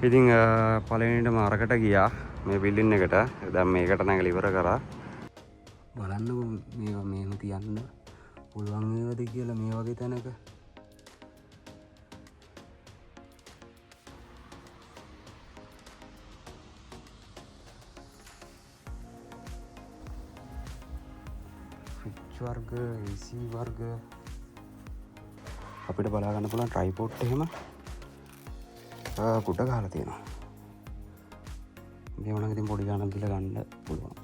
ඉතින් පළවෙනිටම අරකට ගියා මේ බිල්ඩින් එකට. දැන් මේකට නැගලා ඉවර කරා. බලන්නකෝ මේවා මෙහෙම තියන්න පුළුවන් වේවද කියලා මේ වගේ තැනක. ෆ්‍රිජ් වර්ග, AC වර්ග අපිට බලා ගන්න පුළුවන්. ට්‍රයිපෝඩ් එහෙම කුඩ ගහලා තියෙනවා. මේ වුණා ඉතින් පොඩි ගානක් දීලා ගන්න පුළුවන්.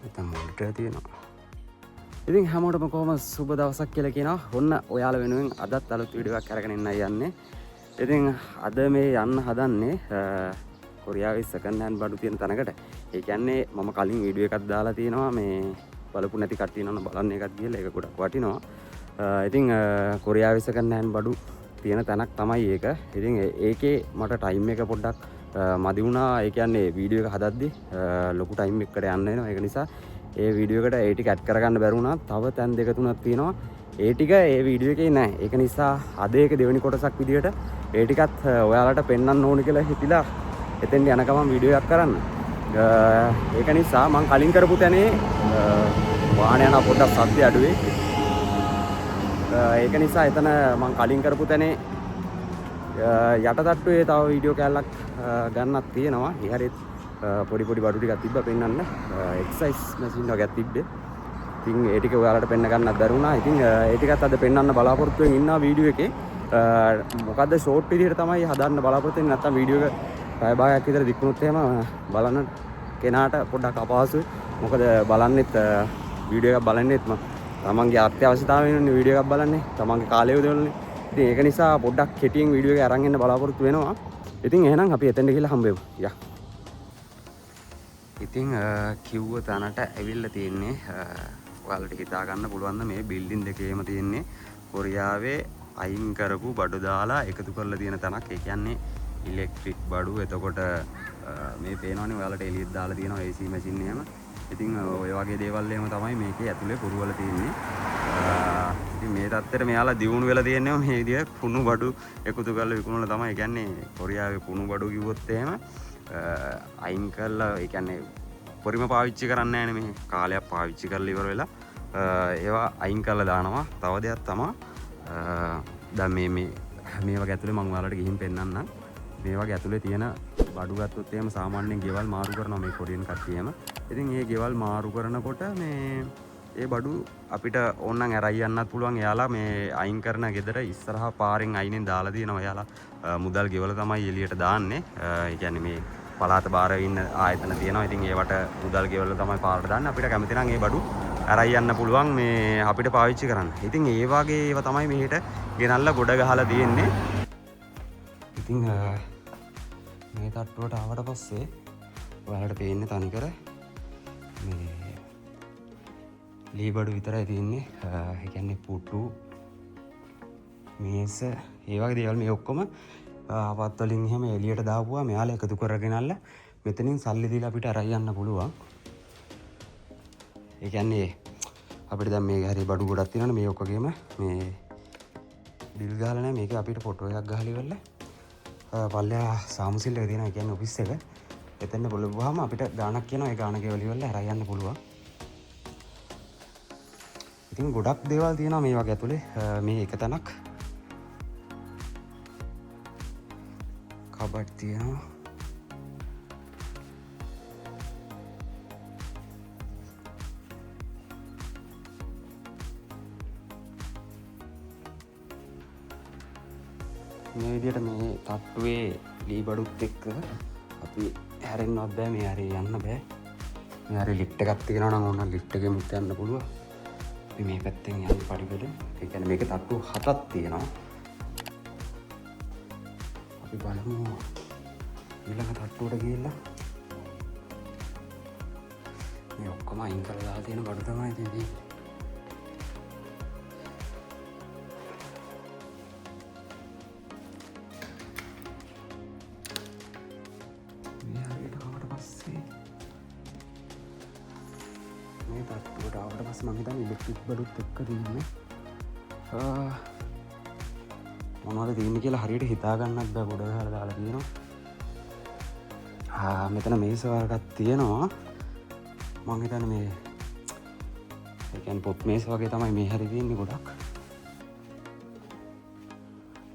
මෙතන මොනිටර් තියෙනවා. ඉතින් හැමෝටම කොහොම සුබ දවසක් කියලා කියනවා. ඔන්න ඔයාලා වෙනුවෙන් අදත් අලුත් වීඩියෝ එකක් අරගෙන ඉන්නයි යන්නේ. ඉතින් අද මේ යන්න හදන්නේ කොරියාවේ සෙකන්ඩ් හෑන්ඩ් බඩු තියෙන තැනකට. ඒ කියන්නේ මම කලින් වීඩියෝ එකක් දාලා තියෙනවා මේ බලපු නැති කට්ටිය ඉන්නවනේ බලන්න එකක් කියලා. ඒක ගොඩක් වටිනවා. ඉතින් කොරියාවේ සෙකන්ඩ් හෑන්ඩ් බඩු තියෙන තැනක් තමයි ඒක. ඉතින් ඒකේ මට ටයිම් එක පොඩ්ඩක් මදි වුණා. ඒ කියන්නේ වීඩියෝ එක හදද්දි ලොකු ටයිම් එකකට යන්න වෙනවා. ඒක නිසා ඒ වීඩියෝ එකට ඒ ටික ඇඩ් කරගන්න බැරි වුණා. තව තැන් දෙක තුනක් තියෙනවා. ඒ ටික ඒ වීඩියෝ එකේ නැහැ. ඒක නිසා අද ඒක දෙවෙනි කොටසක් විදියට ඒ ටිකත් ඔයාලට පෙන්වන්න ඕන කියලා හිතිලා එතෙන් යන ගමන් වීඩියෝ එකක් කරන්න. ඒක නිසා මම කලින් කරපු තැනේ වාහන යන පොඩ්ඩක් සද්ද අඩුවේ. ඒක නිසා එතන මම කලින් කරපු තැනේ යටටට්ටුවේ තව වීඩියෝ කෑල්ලක් ගන්නක් තියෙනවා. ඒ හරියට පොඩි පොඩි බඩු ටිකක් තිබ්බා පෙන්නන්න. එක්සර්සයිස් මැෂින් වගේක් තිබ්බේ. ඉතින් ඒ ටික ඔයාලට පෙන්න ගන්නත් බැරුණා. ඉතින් ඒ ටිකත් අද පෙන්නන්න බලාපොරොත්තු වෙමින් ඉන්නවා වීඩියෝ එකේ. මොකද්ද ෂෝට් විදියට තමයි හදන්න බලාපොරොත්තු වෙන්නේ. නැත්තම් වීඩියෝ එක පැය භාගයක් විතර දික්ුණොත් එහෙම බලන කෙනාට පොඩ්ඩක් අපහසුයි. මොකද බලන්නෙත් වීඩියෝ එකක් බලන්නෙත් තමන්ගේ අත්‍යවශ්‍යතාවය වෙනුනේ වීඩියෝ එකක් බලන්නේ. තමන්ගේ කාලය යොදවන්නේ. ඉතින් ඒක නිසා පොඩ්ඩක් කෙටියෙන් වීඩියෝ එක අරන් එන්න බලාපොරොත්තු වෙනවා. ඉතින් එහෙනම් අපි එතෙන්ට ගිහලා හම්බෙමු. යා. ඉතින් කිව්ව තැනට ඇවිල්ලා තියෙන්නේ ඔයාලට හිතා ගන්න පුළුවන් මේ බිල්ඩින් දෙකේම තියෙන්නේ කොරියාවේ අයින් කරපු බඩු දාලා එකතු කරලා තියෙන තැනක්. ඒ කියන්නේ ඉලෙක්ට්‍රික් බඩු. එතකොට මේ පේනවනේ ඔයාලට එළියට දාලා තියෙනවා AC මැෂින් එහෙම. ඉතින් ඔය වගේ දේවල් එහෙම තමයි මේකේ ඇතුලේ පුරවල තියෙන්නේ. ඉතින් මේ තත්ත්වෙට මෙයාලා දියුණු වෙලා තියෙන්නේ මේ විදිහට කුණු බඩු එකතු කරලා විකුණලා තමයි. ඒ කියන්නේ කොරියාවේ කුණු බඩු කිව්වොත් එහෙම අයින් කරලා ඒ කියන්නේ පරිම පාවිච්චි කරන්නේ නැහැ නේ. මේ කාලයක් පාවිච්චි කරලා ඉවර වෙලා ඒවා අයින් කරලා දානවා. තව දෙයක් තමයි දැන් මේ වගේ ඇතුලේ මම ඔයාලට ගිහින් පෙන්නන්නම්. මේ වගේ ඇතුලේ තියෙන බඩු ගත්තොත් එහෙම සාමාන්‍යයෙන් ගෙවල් මාරු කරනවා මේ කොරියන් කට්ටියම. ඉතින් මේ ගෙවල් මාරු කරනකොට මේ ඒ බඩු අපිට ඕනනම් අරයි යන්නත් පුළුවන්. එයාලා මේ අයින් කරන ගෙදර ඉස්සරහා පාරෙන් අයිනෙන් දාලා තියෙනවා. එයාලා මුදල් ගෙවල තමයි එළියට දාන්නේ. ඒ කියන්නේ මේ පළාත බාර ඉන්න ආයතන තියෙනවා. ඉතින් ඒවට මුදල් ගෙවල තමයි පාරට දාන්නේ. අපිට කැමති නම් මේ බඩු අරයි යන්න පුළුවන් මේ අපිට පාවිච්චි කරන්න. ඉතින් ඒ වගේ ඒවා තමයි මෙහෙට ගෙනල්ලා ගොඩ ගහලා තියෙන්නේ. ඉතින් මේ තට්ටුවට ආවට පස්සේ ඔයාලට පේන්නේ තනිකර මේ ලී බඩු විතරයි තියෙන්නේ. ඒ කියන්නේ පුටු මේස ඒ වගේ දේවල් මේ ඔක්කොම ආපත් වලින් එහෙම එළියට දාපුවා මෙයාලා එකතු කරගෙනල්ලා මෙතනින් සල්ලි දීලා අපිට අරයි යන්න පුළුවන්. ඒ කියන්නේ අපිට දැන් මේ හරි බඩු ගොඩක් තියෙනවනේ මේ ඔක්කොගෙම මේ ඩිල් ගහලා නැහැ. මේක අපිට ෆොටෝ එකක් ගහලා ඉවරලා පල්ලෙහා සාමුසිල් එක තියෙනවා. ඒ කියන්නේ ඔෆිස් එක. එතෙන්ද බලපුවාම අපිට ගාණක් කියනවා. ඒ ගාණ ගෙවල ඉවරලා අරයි යන්න පුළුවන්. ඉතින් ගොඩක් දේවල් තියෙනවා මේ වගේ ඇතුලේ. මේ එක තැනක් කබඩ් තියෙනවා. මේ විදිහට මේ තට්ටුවේ ලී බඩුත් එක්ක අපි හැරෙන්නවත් බෑ. මේ හරිය යන්න බෑ. මේ හරිය ලිෆ්ට් එකක් තියෙනවා නම් ඕන ලිෆ්ට් එකෙමුත් යන්න පුළුවන්. අපි මේ පැත්තෙන් යන්න පරිගල. ඒ කියන්නේ මේක තට්ටු 7ක් තියෙනවා. අපි බලමු ඊළඟ තට්ටුවට ගිහිල්ලා මේ ඔක්කොම අයින් කරලා දාලා තියෙන බඩු තමයි තියෙන්නේ. මේ හරියට ආවට පස්සේ මේ තට්ටුවට ආවට පස්සේ මම හිතන්නේ ඉලෙක්ට්‍රික් බඩුත් එක්ක තියෙන්නේ. මොනවද තියෙන්නේ කියලා හරියට හිතා ගන්නත් බෑ. ගොඩ ගහලා දාලා තියෙනවා. මෙතන මේස වර්ගයක් තියෙනවා. මං හිතන්නේ මේ ඒ කියන්නේ පොත් මේස වගේ තමයි මේ හැරි තියෙන්නේ ගොඩක්.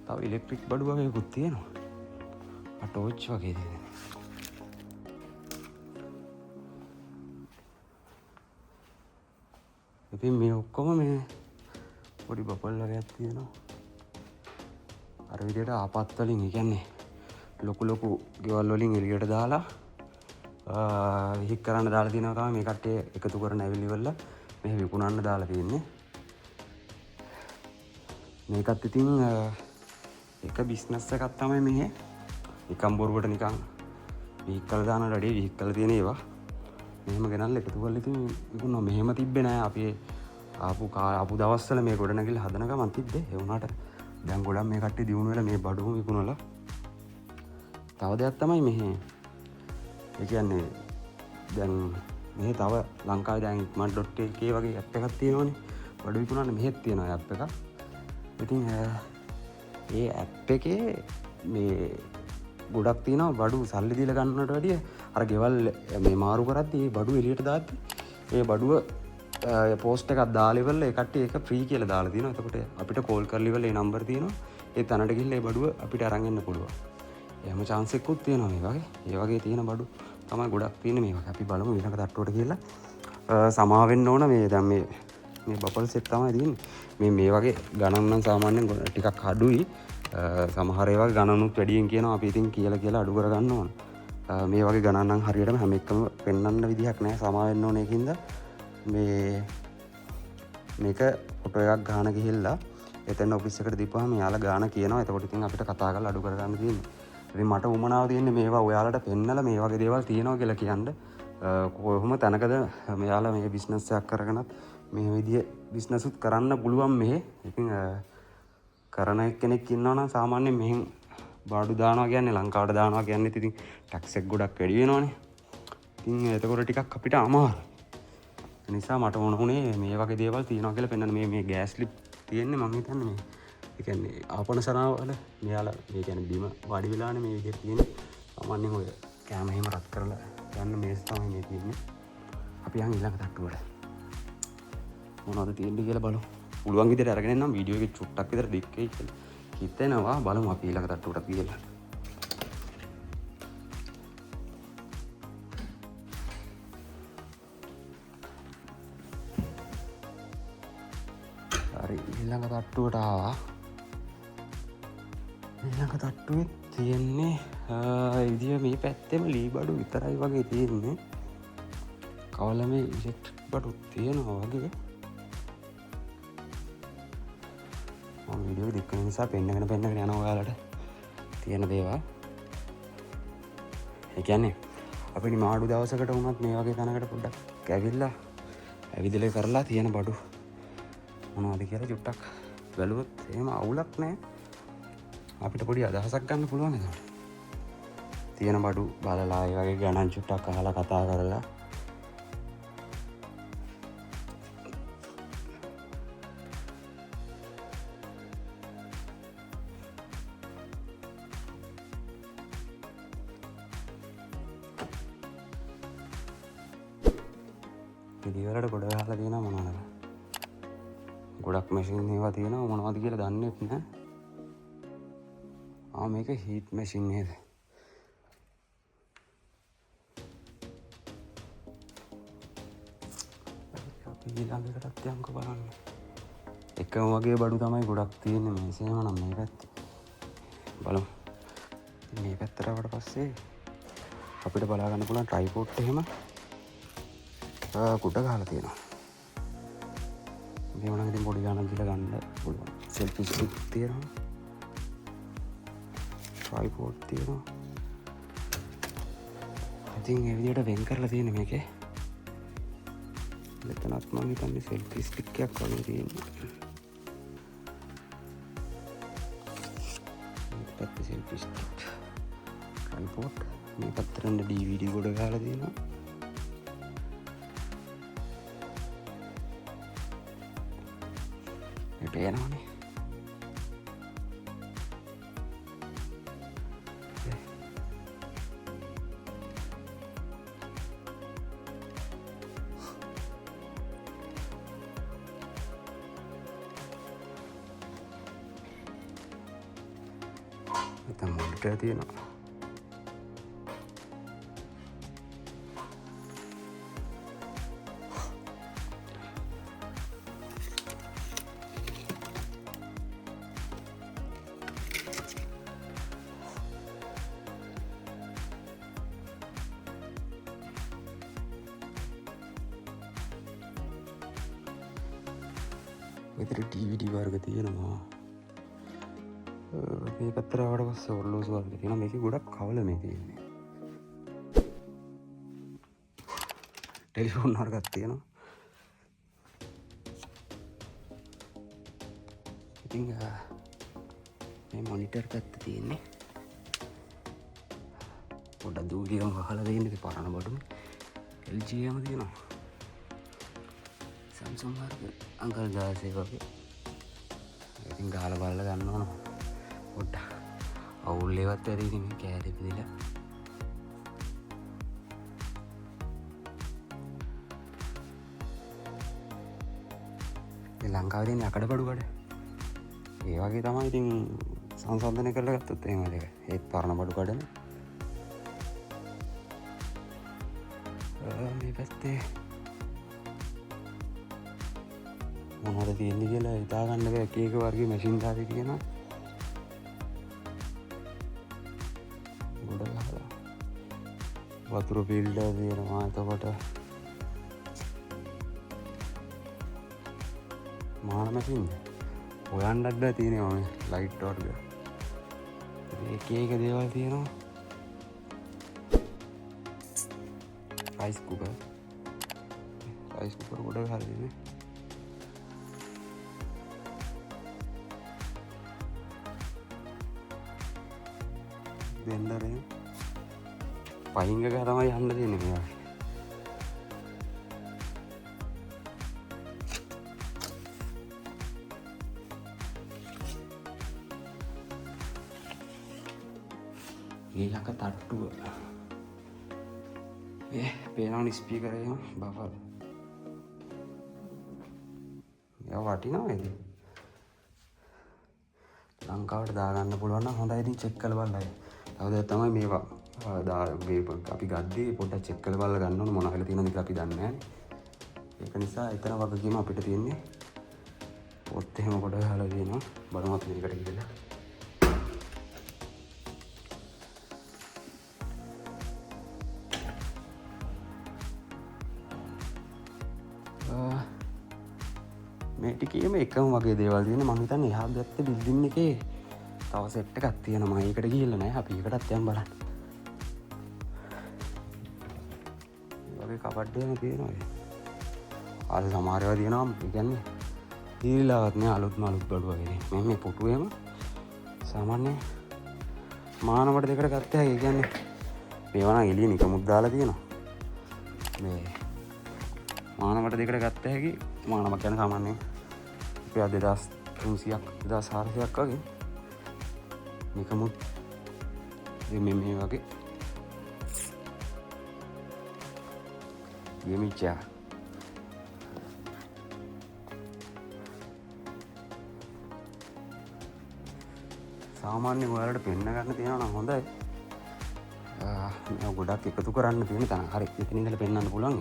තව ඉලෙක්ට්‍රික් බඩු වගේකුත් තියෙනවා. ටෝච් වගේ තියෙනවා. ඉතින් මේ ඔක්කොම මේ පොඩි බබල් වගේක් තියෙනවා. අර විදිහට ආපත් වලින්, ඒ කියන්නේ ලොකු ගෙවල් වලින් එළියට දාලා විහික් කරන්න දාලා තියෙනවා තමයි මේ කට්ටිය එකතු කරන ඇවිලි වල මෙහෙ විකුණන්න දාලා තියෙන්නේ. මේකත් ඉතින් එක බිස්නස් එකක් තමයි මෙහෙ. නිකම් බොරුවට නිකන් විහික් කරලා දාන රඩේ විහික් කරලා තියෙන ඒවා. මෙහෙම ගෙනල්ලා එකතු කරලා ඉතින් විකුණනවා. මෙහෙම තිබ්බේ නෑ අපි ආපු දවස්වල මේ ගොඩනැගිල්ල හදන ගමන් තිබ්බේ. ඒ වුණාට දැන් ගොඩක් මේ කට්ටිය දිනුන වෙලා මේ බඩුම විකුණලා. තව දෙයක් තමයි මෙහෙ. ඒ කියන්නේ දැන් මෙහෙ තව ලංකාවේ දැන් ikman.lk වගේ ඇප් එකක් තියෙනවනේ. බඩු විකුණන්න මෙහෙත් තියෙනවා ඇප් එකක්. ඉතින් ඒ ඇප් එකේ මේ ගොඩක් තියෙනවා බඩු සල්ලි දීලා ගන්නවට වැඩිය අර ගෙවල් මේ මාරු කරද්දී මේ බඩු එළියට දාද්දී ඒ බඩුව පෝස්ට් එකක් දාලා ඉවරලා ඒ කට්ටිය ඒක ෆ්‍රී කියලා දාලා තියෙනවා. එතකොට අපිට කෝල් කරලා ඉවරලා ඒ නම්බර් තියෙනවා. ඒ තැනට ගිහිල්ලා ඒ බඩුව අපිට අරන් එන්න පුළුවන්. එහෙම chance එකකුත් තියෙනවා මේ වගේ. ඒ වගේ තියෙන බඩු තමයි ගොඩක් තියෙන්නේ මේ වගේ. අපි බලමු ඊළඟ තට්ටුවට ගිහලා සමා වෙන්න ඕන මේ දැන් මේ බබල් සෙට් තමයි තියෙන්නේ. මේ වගේ ගණන් නම් සාමාන්‍යයෙන් ටිකක් අඩුයි. සමහර ඒවා ගණනුත් වැඩියෙන් කියනවා. අපි ඉතින් කියලා අඩු කරගන්න ඕන. මේ වගේ ගණන් නම් හරියටම හැම එකම පෙන්වන්න විදිහක් නැහැ. සමා වෙන්න ඕන ඒකින්ද මේක ෆොටෝ එකක් ගන්න ගිහිල්ලා එතන ඔෆිස් එකට දීපුවාම යාලා ගාන කියනවා. එතකොට ඉතින් අපිට කතා කරලා අඩු කරගන්න තියෙනවා. ඉතින් මට උමනාව තියෙන්නේ මේවා ඔයාලට පෙන්නලා මේ වගේ දේවල් තියෙනවා කියලා කියන්න. කොහොම තැනකද මෙයාලා මේ බිස්නස් එකක් කරගෙනත් මේ විදිය බිස්නස්ුත් කරන්න පුළුවන් මෙහෙ. ඉතින් කරන කෙනෙක් ඉන්නවා නම් සාමාන්‍යයෙන් මෙහෙන් බාඩු දානවා කියන්නේ ලංකාවට දානවා කියන්නේ ඉතින් ටැක්ස් එක ගොඩක් වැඩි වෙනවනේ. ඉතින් එතකොට ටිකක් අපිට අමාරුයි. ඒ නිසා මට ඕන උනේ මේ වගේ දේවල් තියෙනවා කියලා පෙන්වන්න. මේ ගෑස් ලිප් තියෙන්නේ මම හිතන්නේ මේ ඒ කියන්නේ ආපන සනාවල මෙයාලා මේ කියන්නේ බිම වාඩි වෙලානේ මේ විදිහට තියෙන්නේ. සාමාන්‍යයෙන් ඔය කැම එහෙම රත් කරලා ගන්න මේස් තමයි මේ තියෙන්නේ. අපි යන් ඊළඟ තට්ටුවට. මොනවද තියෙන්නේ කියලා බලමු. පුළුවන් විදිහට අරගෙන එන්නම් වීඩියෝ එකේ චුට්ටක් විතර දෙකේ කියලා හිතෙනවා. බලමු අපි ඊළඟ තට්ටුවට ගිහලා. හරි ඊළඟ තට්ටුවට ආවා. ඊළඟ තට්ටුවේ තියෙන්නේ ඉදිය මේ පැත්තෙම ලී බඩු විතරයි වගේ තියෙන්නේ. කවල මේ ඉලෙක්ට්‍රික් බඩු තියෙනවා වගේ. වීඩියෝ එක දෙකන නිසා පෙන්නගෙන යනවා ඔයාලට තියෙන දේවල්. ඒ කියන්නේ අපි නිමාඩු දවසකට වුණත් මේ වගේ තැනකට පොඩ්ඩක් ඇවිල්ලා ඇවිදලා කරලා තියෙන බඩු මොනවද කියලා චුට්ටක් බැලුවොත් එහෙම අවුලක් නැහැ. අපිට පොඩි අදහසක් ගන්න පුළුවන් ඒකට. තියෙන බඩු බලලා ඒ වගේ ගණන් චුට්ටක් අහලා කතා කරලා පිළිවෙලට ගොඩ ගහලා තියෙනවා මොනවද? ගොඩක් මැෂින් ඒවා තියෙනවා මොනවද කියලා දන්නේ නැහැ. මේක හීට් මැෂින් නේද? අපි ඊළඟටත් යන්කෝ බලන්න. එකම වගේ බඩු තමයි ගොඩක් තියෙන්නේ මේසෙම නම් මේ පැත්තේ. බලමු. මේ පැත්තට ආවට පස්සේ අපිට බලා ගන්න පුළුවන් ට්‍රයිපෝඩ් එහෙම කුඩ ගහලා තියෙනවා. මේ වුණා ඉතින් පොඩි ගානක් දීලා ගන්න පුළුවන්. සෙල්ෆි ස්ටික් තියෙනවා. ට්‍රයිපෝඩ් තියෙනවා. ඉතින් මේ විදිහට වෙන් කරලා තියෙන මේකේ. මෙතනත් මම හිතන්නේ සෙල්ෆි ස්ටික් එකක් වගේ තියෙනවා. මේ පැත්තේ සෙල්ෆි ස්ටික්. ට්‍රයිපෝඩ්. මේ පැත්තට DVD ගොඩ ගහලා තියෙනවා. පේනවනේ ඉතින් මොනිටර් තියෙනවා. මෙතන DVD වර්ග තියෙනවා. මේ පැත්තට ආවට පස්සේ ඔරලෝසු වර්ග තියෙනවා. මේකේ ගොඩක් කවල මේ තියෙන්නේ. ටෙලිෆෝන් වර්ගක් තියෙනවා. ඉතින් මේ මොනිටර් පැත්ත තියෙන්නේ. පොඩ්ඩක් දූරියම වහලා දෙන්නේ පරණ බඩුම. LG එකම තියෙනවා. Samsung වර්ග අංකල් 16 වගේ. ඉතින් ගහලා බලලා ගන්න ඕන. පොඩ්ඩක් අවුල් ඒවත් වැඩි ඉතින් මේ කෑලි පිළිලා. මේ ලංකාවේ තියෙන අකඩ බඩු කඩ. ඒ වගේ තමයි ඉතින් සංසන්දනය කරලා ගත්තොත් එහෙම දෙක. ඒත් පරණ බඩු කඩනේ. මේ පැත්තේ මොනවද තියෙන්නේ කියලා හිතාගන්න බෑ. එක එක වර්ගයේ මැෂින් දාලා තියෙනවා. ගොඩ ගහලා වතුර පිල්ඩර් තියෙනවා. එතකොට මාන මැෂින් හොයන්නත් බෑ තියෙනවා මේ ලයිට් වර්ග. එක එක දේවල් තියෙනවා. රයිස් කුකර් ගොඩ ගහලා තියෙන්නේ. බෙන්ඩරේ පයින් එක තමයි යන්න තියෙන්නේ මේ වගේ. ඊළඟ තට්ටුව පේනවනේ ස්පීකර් එකම බෆර්. ඒවා වටිනවා නේද? ලංකාවට දාගන්න පුළුවන් නම් හොඳයි. ඉතින් චෙක් කරලා බලන්න. තවද තමයි මේවා අපි ගද්දී පොඩ්ඩක් චෙක් කරලා බලලා ගන්න ඕනේ. මොන වෙලා තියෙනවද කියලා අපි දන්නේ නැහැ. ඒක නිසා එතන වගකීම අපිට තියෙන්නේ. පොත් එහෙම කොට ගහලා තියෙනවා. බලමු මේකට ගිහලා. මේ ටිකේම එකම වගේ දේවල් තියෙන. මම හිතන්නේ එහා පැත්තේ බිල්ඩින් එකේ තව සෙට් එකක් තියෙනවා. මම ඒකට ගිහිල්ලා නැහැ. අපි ඒකටත් යන්න බලන්න. මේ වගේ කබඩ් එකම තියෙනවා. ආද සමහර ඒවා තියෙනවා. ඒ කියන්නේ හීලාවත් නෑ අලුත් බඩු වගේ. මේ පුටුවේම සාමාන්‍ය මානවට දෙකට ගත්තා. ඒ කියන්නේ මේවා නම් එළිය නිකමුත් දාලා තියෙනවා. මේ මානවට දෙකට ගත්ත හැකි මානවක් ගැන සාමාන්‍යයෙන් රුපියල් 2300ක් 2400ක් වගේ නිකමුත් මේ වගේ ගෙමිච්චා. සාමාන්‍ය ඔයාලට පෙන්න ගන්න තියෙනවා නම් හොඳයි. මම ගොඩක් එකතු කරන්න තියෙන තන. හරි ඉතින් ඉඳලා පෙන්නන්න පුළුවන්.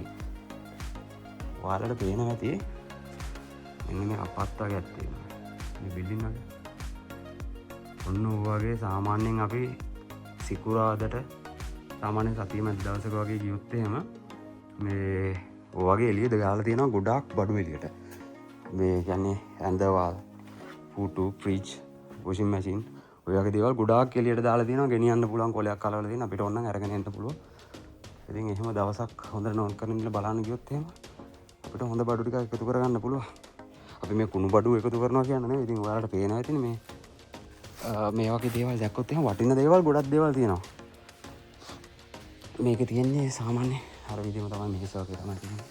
ඔයාලට පේනවා ඇති මෙන්න මේ අපත් වගේක් තියෙනවා. මේ බිල්ඩින් වගේ. ඔන්න ඔය වගේ සාමාන්‍යයෙන් අපි සිකුරාදට සාමාන්‍ය සතිය මැද දවසක වගේ ගියොත් එහෙම මේ ඔය වගේ එළියද ගහලා තියෙනවා ගොඩාක් බඩු එළියට. මේ කියන්නේ ඇඳවල්, පුටු, ෆ්‍රිජ්, වොෂින් මැෂින් ඔය වගේ දේවල් ගොඩාක් එළියට දාලා තියෙනවා. ගෙනියන්න පුළුවන් කොලයක් කලවලා තියෙන අපිට ඕන නම් අරගෙන යන්න පුළුවන්. ඉතින් එහෙම දවසක් හොඳට නෝන් කරගෙන ඉඳලා බලන්න ගියොත් එහෙම අපිට හොඳ බඩු ටිකක් එකතු කරගන්න පුළුවන්. අපි මේ කුණු බඩු එකතු කරනවා කියන්නේ නෙවෙයි. ඉතින් ඔයාලට පේනවා ඇතිනේ මේ වගේ දේවල් දැක්කොත් එහෙම වටින දේවල් ගොඩක් දේවල් තියෙනවා. මේකේ තියෙන්නේ සාමාන්‍ය අර විදිහම තමයි මේක වගේ තමයි තියෙන්නේ.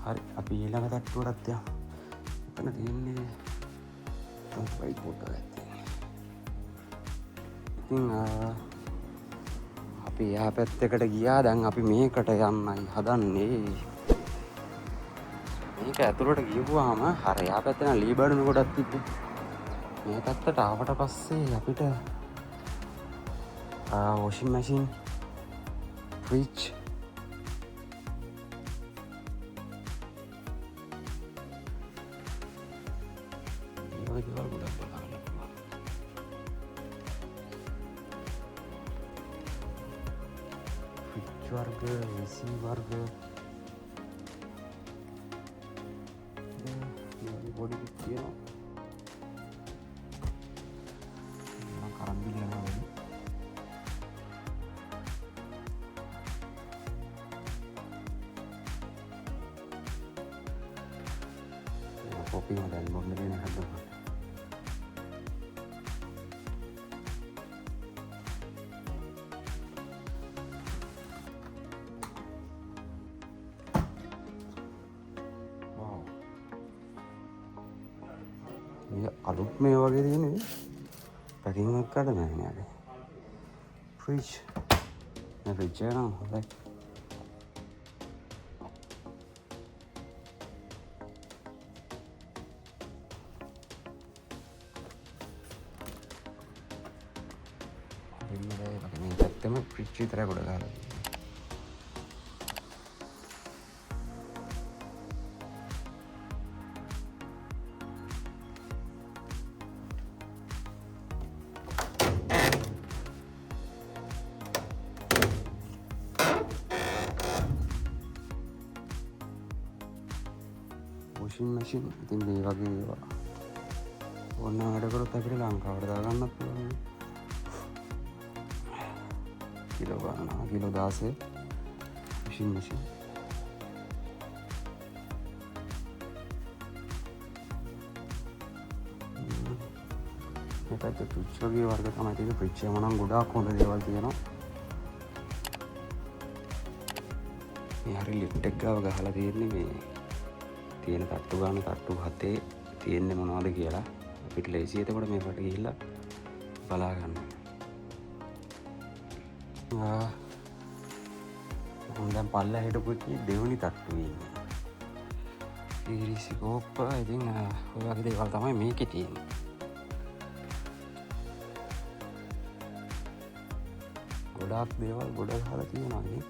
හරි අපි ඊළඟ තට්ටුවට යමු. එතන තියෙන්නේ වයිට් බෝඩ් එකක් තියෙනවා. ඉතින් අපි එහා පැත්තකට ගියා. දැන් අපි මේකට යන්නයි හදන්නේ. මේක ඇතුළට ගියපුවාම අර යා පැත්තේ නම් ලී බඩුණු ගොඩක් තිබ්බේ. මේ පැත්තට ආවට පස්සේ අපිට වොෂින් මැෂින්, ෆ්‍රිජ්, ඒ වගේ දේවල් ගොඩක් බලන්න පුළුවන්. ෆ්‍රිජ් වර්ග, AC වර්ග, බොඩි තියෙනවා. කරන් බිල් යනවා වැඩි. කොපි මොඩල් බොන්න දෙන හදනවා. අලුත් මේ වගේ තියෙන්නේ පැකින් එකකට නෑ නේද? ෆ්‍රිජ් නෑ ෆ්‍රිජ් එක නම් හොඳයි. මේ පැත්තෙම ෆ්‍රිජ් විතරයි ගොඩ ගහලා තියෙන්නේ. වොෂින් මැෂින් ඉතින් මේ වගේ ඒවා ඕන වැඩ කරොත් අපිට ලංකාවට දාගන්නත් පුළුවන්. කිලෝ ගන්න කිලෝ 16 වොෂින් මැෂින්. මේ පැත්තේ ෆ්‍රිජ් වගේ වර්ග තමයි තියෙන්නේ. ෆ්‍රිජ් එකම නම් ගොඩාක් හොඳ දේවල් තියෙනවා. මේ හරිය ලිෆ්ට් එක ගාව ගහලා තියෙන්නේ මේ තියෙන තට්ටු ගන්න තට්ටු 7 තියෙන්නේ මොනවද කියලා අපිට ලේසි. එතකොට මේකට ගිහිල්ලා බලා ගන්න. මම දැන් පල්ලා හිටපුවේ දෙවෙනි තට්ටුවේ ඉන්නේ. ඉරිසිකෝප් ඉතින් ඔය වගේ දේවල් තමයි මේකේ තියෙන්නේ. ගොඩාක් දේවල් ගොඩ ගහලා තියෙනවා නේ.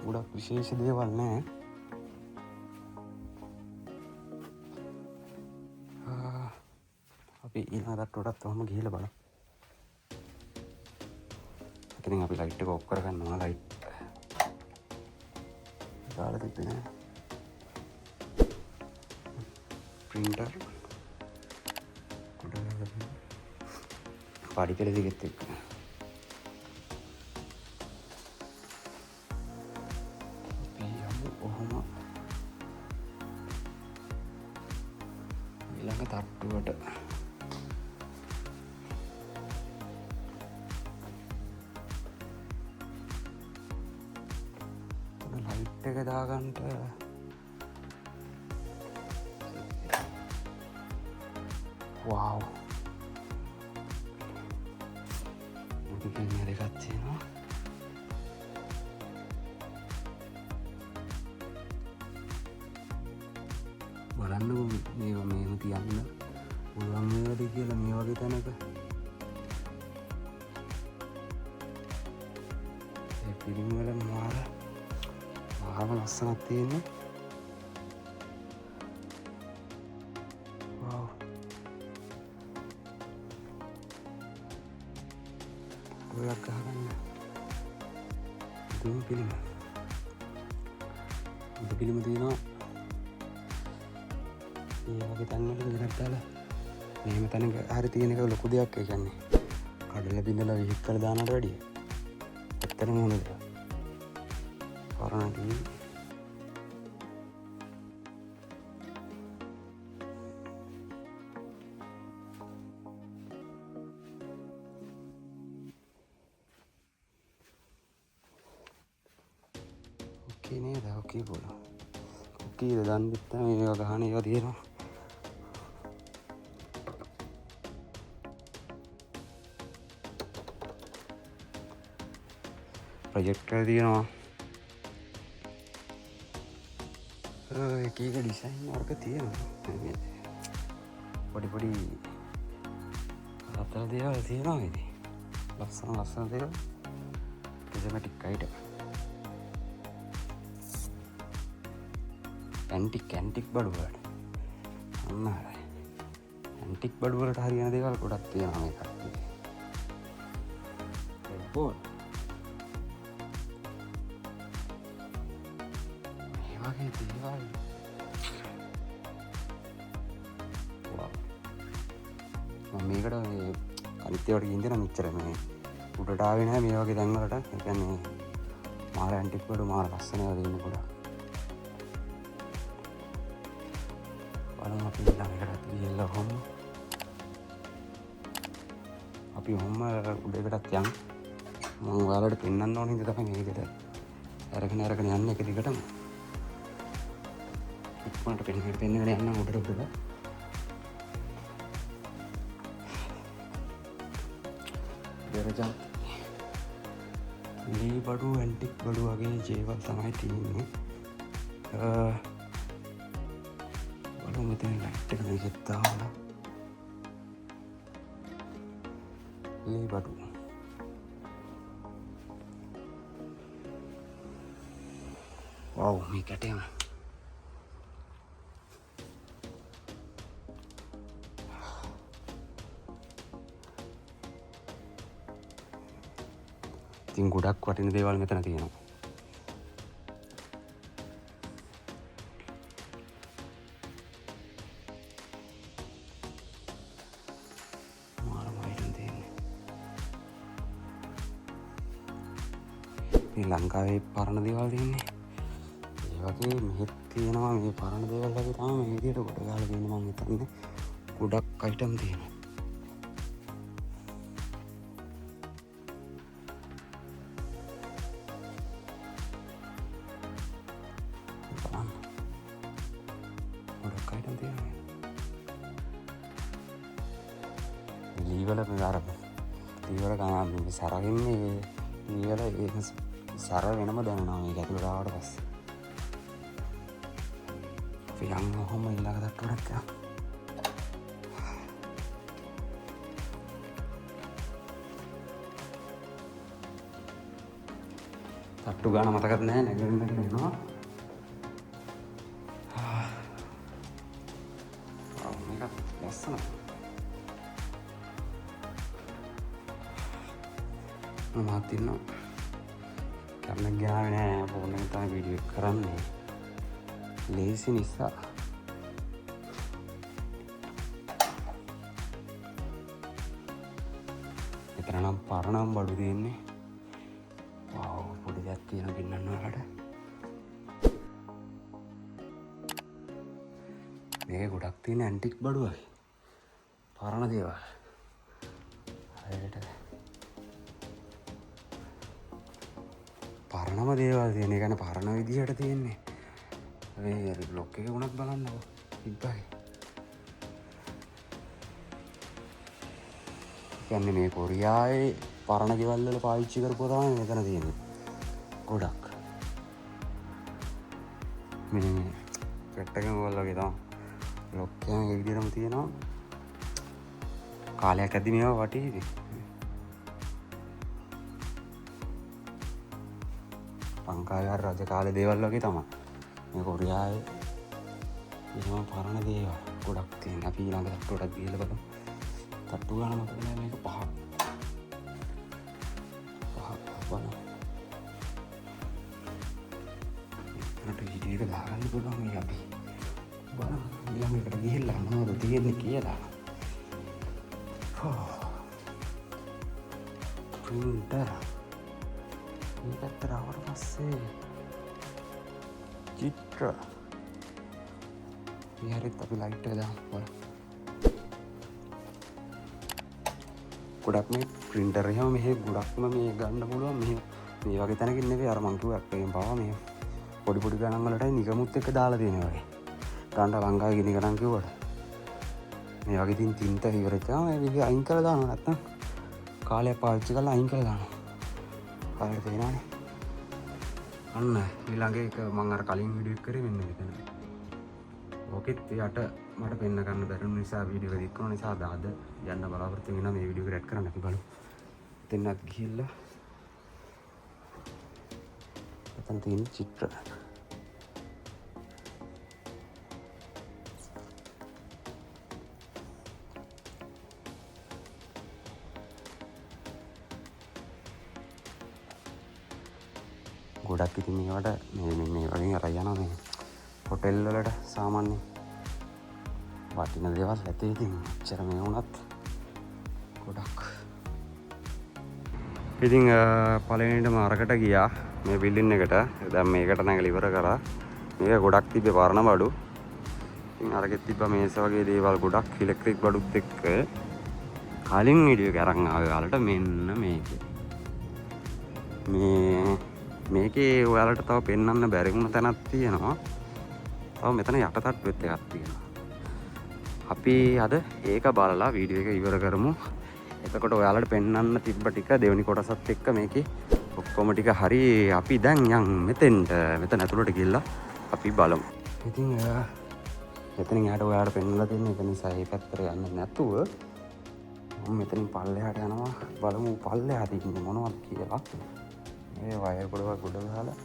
ගොඩක් විශේෂ දේවල් නෑ. අපි ඊළඟ තට්ටුවටත් ඔහම ගිහිල්ලා බලමු. ඉතින් අපි ලයිට් එක ඔෆ් කරගන්නවා. ලයිට් දාලා තිබ්බේ නෑ. प्रिंटर पाड़ी के लिए दिखते तट्टुट लाइट दागंटे वाव मेरे अच्छे ना බලන්න මේවා මේව තියන්න පුළුවන් මේවද කියලා මේ වගේ තැනක ඒ ෆිල්ම් වල මාරම ලස්සනක් තියෙන්නේ. वाव ගොඩක් ගහගන්න දුම් පිළිම තියෙනවා. ඒ වගේ තැන්වල ඉරක් දාලා මෙහෙම තැනක හරි තියෙන එක ලොකු දෙයක්. ඒ කියන්නේ කඩල බිඳලා විහික් කරලා දානට වැඩිය ඇත්තටම හොඳ දෙයක්. කරණ ටීවී ओके නේද? ओके बोलो ओके දන් දෙත්තා මේවා ගහන ඒවා තියෙනවා. ප්‍රොජෙක්ටර් තියෙනවා. එක එක ඩිසයින් වර්ග තියෙනවා. පොඩි අතර දේවල් තියෙනවා ඉතින්. ලස්සන දේවල්. ප්‍රිසමැටික් අයිටම්. ඇන්ටික් බඩු වලට. අන්න හරි. ඇන්ටික් බඩු වලට හරියන දේවල් ගොඩක් තියෙනවා මේ කට්ටිය. බෝල්. මේ වගේ දේවල්. මම මේකට අනිත් ඒවාට ගිහින් දෙන මෙච්චර මේ උඩට ආවේ නැහැ මේ වගේ තැන් වලට. ඒ කියන්නේ මාර ඇන්ටික් බඩු මාර ලස්සන ඒවා දෙන්න ගොඩක්. බලමු අපි ළඟට ගිහලා අපි ඔහොම උඩකටත් යමු. මම ඔයාලට පෙන්වන්න ඕන හින්දා තමයි මේ විදිහට අරගෙන යන්නේ එක දිගටම. ඉක්මනට පෙන්වන්න යන්න උඩට. දෙරජා ලී බඩු ඇන්ටික් බඩු වගේ ජේවල් තමයි තියෙන්නේ. බලමු මෙතන ලයිට් එක මේකෙත් දාලා. ලී බඩු වව් මේ කැටේම ඉතින් ගොඩක් වටින දේවල් මෙතන තියෙනවා. මේ ලංකාවේ පරණ දේවල් තියෙන්නේ. ඒ වගේ මෙහෙත් තියෙනවා මේ පරණ දේවල් වගේ තමයි මේ විදියට කොට ගහලා තියෙන්නේ. මම හිතන්නේ ගොඩක් අයිටම් තියෙනවා. ගොඩක් අයිටම් තියෙනවා. ලීවල අර ලීවල ගන්න සරගින්නේ ලීවල ඒක සර වෙනම දැනෙනවා මේක ඇතුළට ආවට පස්සේ. අපි යන්න ඔහොම ඊළඟ තට්ටුවට යන්න. තට්ටු ගාන මතකත් නැහැ නැගෙන්නට වෙනවා. මේක ලස්සනයි. මමත් ඉන්නවා. කැමරා ගාවේ නෑ ෆෝන් එකෙන් තමයි වීඩියෝ එක කරන්නේ. ලේසි නිසා. මෙතන නම් පරණම් බඩු තියෙන්නේ. වව් පොඩි දෙයක් තියෙනවා ගෙන්නන්න වලට. මේක ගොඩක් තියෙන ඇන්ටික් බඩු වගේ. පරණ දේවල්. හරියට පරණම දේවල් තියෙන. ඒ කියන්නේ පරණ විදිහට තියෙන්නේ. මේ බ්ලොක් එකේ වුණත් බලන්නකො. ඉබ්බයි. කියන්නේ මේ කොරියාවේ පරණ ගෙවල් වල පාවිච්චි කරපුවා තමයි මෙතන තියෙන්නේ. ගොඩක්. මේ පෙට්ටකම වල වගේ තමයි. බ්ලොක් එකේ මේ විදිහටම තියෙනවා. කාලයක් ඇද්දි මේවා වටේදී. ලංකාවේ රජ කාලේ දේවල් වගේ තමයි. මේ කොරියාවේ එහෙම පරණ දේවල් ගොඩක් තියෙනවා. අපි ඊළඟ තට්ටුවට ගිහලා බලමු. තට්ටු ගන්න මතක නෑ මේක පහ බලන්න. මට වීඩියෝ එක දාගන්න පුළුවන් මේ අපි. බලමු ඊළඟට ගිහලා මොනවද තියෙන්නේ කියලා. printer මේ පැත්තට ආවට පස්සේ චිත්‍ර මේ හරිත් අපි ලයිට් එක දාමු බලන්න. ගොඩක් මේ printer එහෙම මෙහෙ ගොඩක්ම මේ ගන්න පුළුවන්. මේ වගේ තැනකින් නෙවෙයි අර මං කිව්වා එකෙන් පාවා මේ පොඩි ගණන් වලටයි නිගමුත් එක දාලා තියෙනවා වගේ. ගන්න ලංකාවේ ගිනි ගණන් කිව්වට මේ වගේ තින් තින්ත ඉවරචා මේ විදිහ අයින් කරලා දානවා. නැත්තම් කාලයක් පාවිච්චි කරලා අයින් කරලා දානවා. කාලෙට තේරෙනවනේ. අන්න ඊළඟ එක මම අර කලින් වීඩියෝ එක කරේ මෙන්න මෙතන. ඕකෙත් යට මට පෙන්න ගන්න බැරි නිසා වීඩියෝ එක දික් කරන නිසා අද යන්න බලාපොරොත්තු වෙනවා මේ වීඩියෝ එක රෙඩ් කරන්න අපි බලමු. එතනත් ගිහිල්ලා එතන තියෙන චිත්‍ර ගොඩක් ඉතින් මේවට මේ වගේ අර යනවා මේ හොටෙල් වලට සාමාන්‍ය වටින දේවල් ඇතේ ඉතින් එච්චර මේ වුණත් ගොඩක්. ඉතින් පළවෙනිටම අරකට ගියා මේ බිල්ඩින් එකට. දැන් මේකට නැගලා ඉවර කරා. මේක ගොඩක් තිබ්බේ පරණ බඩු. ඉතින් අරගෙත් තිබ්බා මේස වගේ දේවල් ගොඩක් ඉලෙක්ට්‍රික් බඩුත් එක්ක. කලින් වීඩියෝ එක අරන් ආවේ ඔයාලට මෙන්න මේකේ ඔයාලට තව පෙන්වන්න බැරි වුණ තැනක් තියෙනවා. තව මෙතන යට තට්ටුවෙත් එකක් තියෙනවා. අපි අද ඒක බලලා වීඩියෝ එක ඉවර කරමු. එතකොට ඔයාලට පෙන්වන්න තිබ්බ ටික දෙවෙනි කොටසත් එක්ක මේකේ ඔක්කොම ටික හරි අපි දැන් යන් මෙතන ඇතුළට ගිහලා අපි බලමු. ඉතින් මෙතනින් යට ඔයාලට පෙන්වලා තියෙන එක නිසා මේ පැත්තට යන්න නැතුව මම මෙතනින් පල්ලෙහාට යනවා. බලමු පල්ලෙහා තියෙන්නේ මොනවද කියලා. මේ වයර් ගොඩක් ගොඩ ගහලා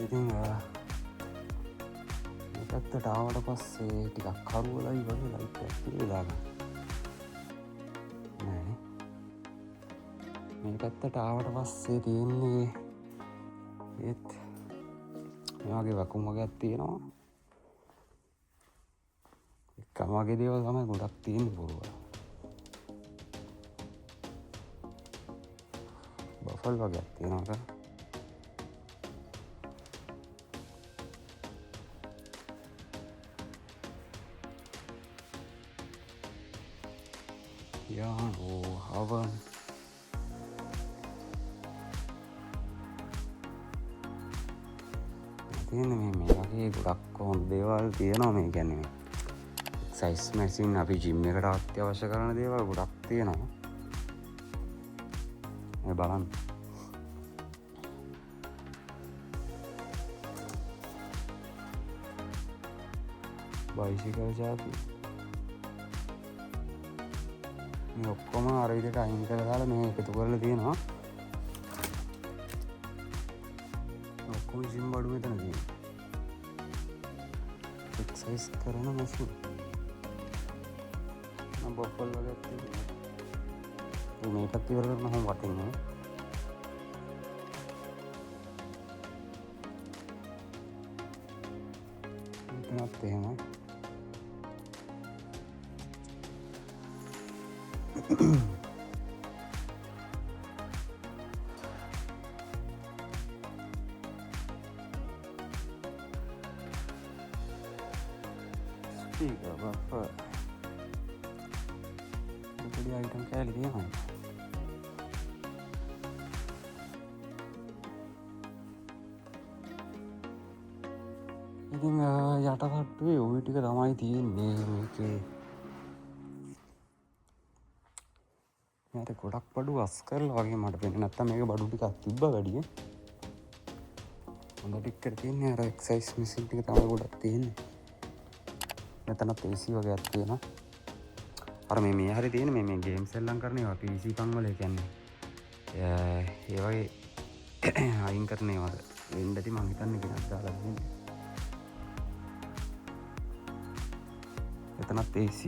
ඉතින් මේ පැත්තට ආවට පස්සේ ටිකක් කරුවලයි වගේ ලයිට් එකක් තියලා ගන්න. නෑනේ. මේ පැත්තට ආවට පස්සේ තියෙන්නේ ඒත් මේ වගේ වකුම් වගේක් තියෙනවා. එකම වගේ දේවල් තමයි ගොඩක් තියෙන්නේ බොරුව. බෆල් වගේක් තියෙනවා. හවන් තියෙන මේ වගේ ගොඩක් හොඳ දේවල් තියෙනවා. මේ කියන්නේ එක්සයිස් මැෂින් අපි ජිම් එකට අත්‍යවශ්‍ය කරන දේවල් ගොඩක් තියෙනවා. මේ බලන්න. බයිසිකල් ජාති මේ ඔක්කොම අර විදිහට අයින් කරලා දාලා මේ එකතු කරලා තියෙනවා. ඔක්කොම ජිම් බඩු මෙතන තියෙනවා. එක්සයිස් කරන මැෂින් නම් බොෆල් වගේ තියෙනවා. මේකත් ඉවර කරන හැම වටිනවා. මෙතනත් එහෙමයි. speaker buffer podi item කෑලි තියෙනවා. ඉතින් යට තට්ටුවේ ওই ටික තමයි තියෙන්නේ මේකේ. මට ගොඩක් බඩු අස් කරලා වගේ මට පේන්නේ. නැත්තම් මේක බඩු ටිකක් තිබ්බ වැඩිය. හොඳ ටිකක් තියෙන්නේ අර එක්සයිස් මැෂින් ටික තමයි ගොඩක් තියෙන්නේ. මෙතනත් AC වගේක් තියෙනවා. අර මේ හරි තියෙන මේ ගේම්ස් එල්ලම් කරන ඒවා PC පන් වල කියන්නේ ඒ වගේ අයින් කරන ඒවාද වෙන්න ඇති මං හිතන්නේ කෙනක් දාලා දෙන්නේ. එතනත් AC.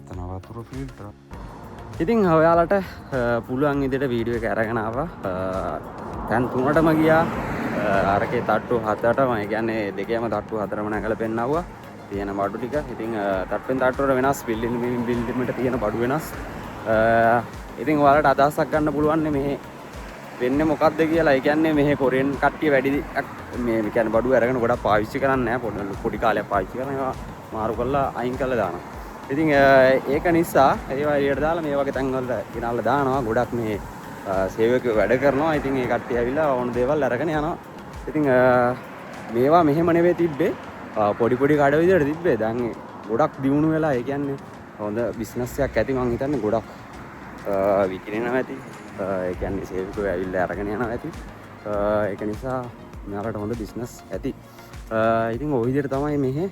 එතන වතුර ෆිල්ටර්. ඉතින් ඔයාලට පුළුවන් විදිහට වීඩියෝ එක අරගෙන ආවා. දැන් 3ටම ගියා. අරකේ තට්ටු 7ටම ඒ කියන්නේ දෙකේම තට්ටු 4ම නැගලා පෙන්නවුවා. තියෙන බඩු ටික. ඉතින් තට්ටුවෙන් තට්ටුවට වෙනස්, බිල්ඩින්ග්ට තියෙන බඩු වෙනස්. ඉතින් ඔයාලට අදහසක් ගන්න පුළුවන් මේ වෙන්නේ මොකක්ද කියලා. ඒ කියන්නේ මෙහි කොරියන් කට්ටිය වැඩි මේ කියන්නේ බඩු අරගෙන ගොඩක් පාවිච්චි කරන්නේ නැහැ. පොඩි කාලයක් පාවිච්චි කරන ඒවා මාරු කරලා අයින් කරලා දානවා. ඉතින් ඒක නිසා ඒවා එළියට දාලා මේ වගේ තැන් වල ගෙනල්ලා දානවා. ගොඩක් මේ සේවකයෝ වැඩ කරනවා. ඉතින් ඒ කට්ටිය ඇවිල්ලා ඕන දේවල් අරගෙන යනවා. ඉතින් මේවා මෙහෙම නෙවෙයි තිබ්බේ. පොඩි පොඩි කඩ විදියට තිබ්බේ. දැන් ගොඩක් දියුණු වෙලා ඒ කියන්නේ හොඳ බිස්නස් එකක් ඇති මං හිතන්නේ ගොඩක් විකිනෙනවා ඇති. ඒ කියන්නේ සේවකයෝ ඇවිල්ලා අරගෙන යනවා ඇති. ඒක නිසා මෙයාලට හොඳ බිස්නස් ඇති. ඉතින් ওই විදිහට තමයි මෙහි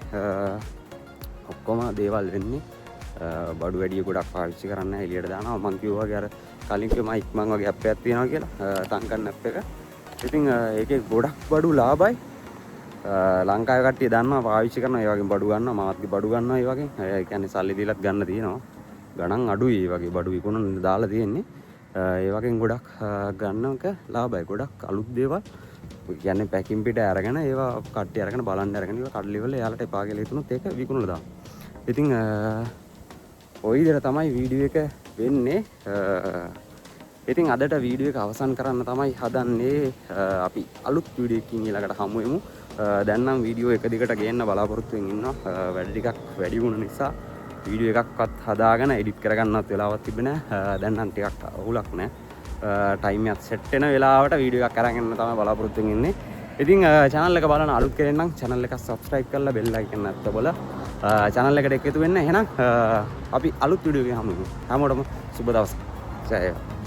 ඔක්කොම දේවල් වෙන්නේ. බඩු වැඩිය ගොඩක් පාවිච්චි කරන්න එළියට දානවා. මං කිව්වා වගේ අර කලින් කිව්වා මයික් වගේ ඇප් එකක් තියෙනවා කියලා. තංකන් ඇප් එක. ඉතින් ඒකේ ගොඩක් බඩු ලාභයි. ලංකාවේ කට්ටිය දන්නවා පාවිච්චි කරනවා. ඒ වගේ බඩු ගන්නවා. මාත්ගේ බඩු ගන්නවා ඒ වගේ. ඒ කියන්නේ සල්ලි දීලත් ගන්න තියෙනවා. ගණන් අඩුයි ඒ වගේ බඩු විකුණන දාලා තියෙන්නේ. ඒ වගේ ගොඩක් ගන්නක ලාභයි. ගොඩක් අලුත් දේවල් කියන්නේ පැකින් පිට අරගෙන ඒවා කට්ටිය අරගෙන බලන්න අරගෙන ඒවා කඩලි වල එයාලට එපා කියලා හිතුනොත් ඒක විකුණලා දානවා. ඉතින් ওই විදිහට තමයි වීඩියෝ එක වෙන්නේ. ඉතින් අදට වීඩියෝ එක අවසන් කරන්න තමයි හදන්නේ. අපි අලුත් වීඩියෝ එකකින් ඊළඟට හමු වෙමු. දැන් නම් වීඩියෝ එක දිගට ගේන්න බලාපොරොත්තු වෙමින් ඉන්නවා. වැඩ ටිකක් වැඩි වුණ නිසා වීඩියෝ එකක්වත් හදාගෙන එඩිට් කරගන්නත් වෙලාවක් තිබුණේ නැහැ. දැන් නම් ටිකක් අවුලක් නැහැ. ටයිම් එකත් සෙට් වෙන වෙලාවට වීඩියෝ එකක් අරගෙන තමයි බලාපොරොත්තු වෙමින් ඉන්නේ. ඉතින් channel එක බලන අලුත් කෙනෙක් නම් channel එක subscribe කරලා bell icon එක ඔබලා channel එකට එකතු වෙන්න. එහෙනම් අපි අලුත් වීඩියෝ එකකින් හමු වෙමු. හැමෝටම සුබ දවසක්. ජය වේවා.